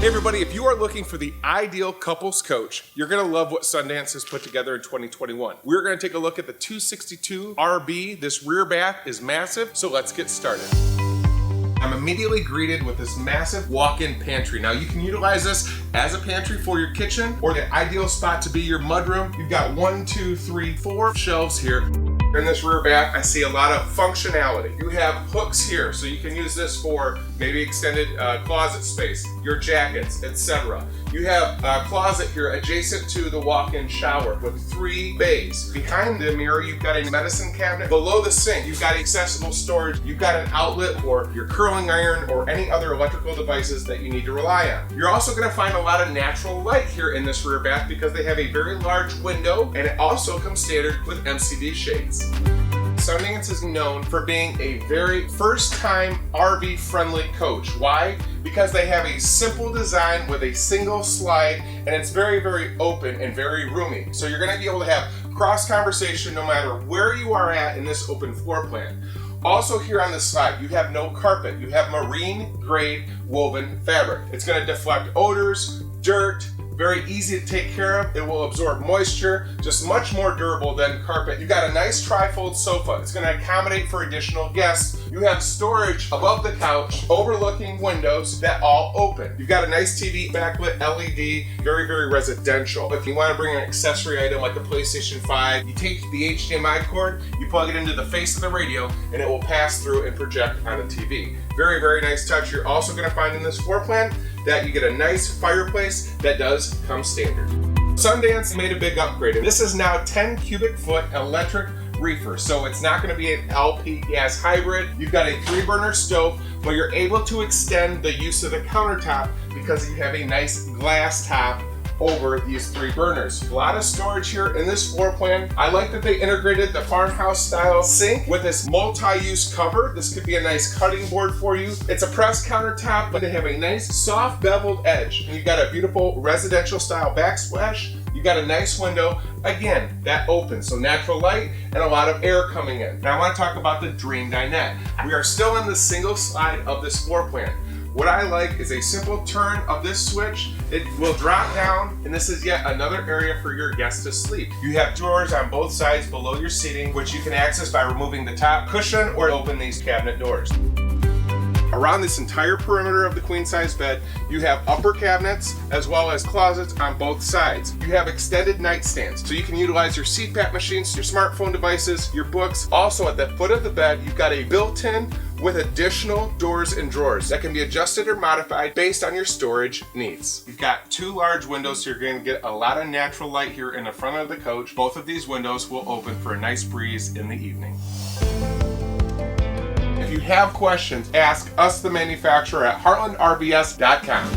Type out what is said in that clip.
Hey everybody, if you are looking for the ideal couples coach, you're going to love what Sundance has put together in 2021. We're going to take a look at the 262 RB. This rear bath is massive, so let's get started. I'm immediately greeted with this massive walk-in pantry. Now you can utilize this as a pantry for your kitchen or the ideal spot to be your mudroom. You've got 1, 2, 3, 4 shelves here. In this rear bath, I see a lot of functionality. You have hooks here, so you can use this for maybe extended closet space, your jackets, etc. You have a closet here adjacent to the walk-in shower with 3 bays. Behind the mirror, you've got a medicine cabinet. Below the sink, you've got accessible storage. You've got an outlet for your curling iron or any other electrical devices that you need to rely on. You're also going to find a lot of natural light here in this rear bath because they have a very large window, and it also comes standard with MCD shades. Sundance is known for being a very first-time RV-friendly coach. Why? Because they have a simple design with a single slide, and it's very, very open and very roomy. So you're going to be able to have cross-conversation no matter where you are at in this open floor plan. Also here on the side, you have no carpet. You have marine-grade woven fabric. It's going to deflect odors, dirt, very easy to take care of. It will absorb moisture, just much more durable than carpet. You've got a nice tri-fold sofa. It's going to accommodate for additional guests. You have storage above the couch, overlooking windows that all open. You've got a nice TV, backlit LED, very, very residential. If you want to bring an accessory item like the PlayStation 5, you take the HDMI cord, you plug it into the face of the radio, and it will pass through and project on the TV. Very, very nice touch. You're also going to find in this floor plan that you get a nice fireplace that does come standard. Sundance made a big upgrade, and this is now 10 cubic foot electric reefer, so it's not going to be an LP gas hybrid. You've got a 3-burner stove, but you're able to extend the use of the countertop because you have a nice glass top over these 3 burners. A lot of storage here in this floor plan. I like that they integrated the farmhouse style sink with this multi-use cover. This could be a nice cutting board for you. It's a pressed countertop, but they have a nice soft beveled edge. And you've got a beautiful residential style backsplash. You've got a nice window, again, that opens, so natural light and a lot of air coming in. Now I want to talk about the Dream Dinette. We are still in the single slide of this floor plan. What I like is a simple turn of this switch. It will drop down, and this is yet another area for your guests to sleep. You have drawers on both sides below your seating, which you can access by removing the top cushion or open these cabinet doors. Around this entire perimeter of the queen size bed, you have upper cabinets as well as closets on both sides. You have extended nightstands, so you can utilize your CPAP machines, your smartphone devices, your books. Also at the foot of the bed, you've got a built-in with additional doors and drawers that can be adjusted or modified based on your storage needs. You've got 2 large windows, so you're going to get a lot of natural light here in the front of the coach. Both of these windows will open for a nice breeze in the evening. If you have questions, ask us, the manufacturer, at heartlandrbs.com.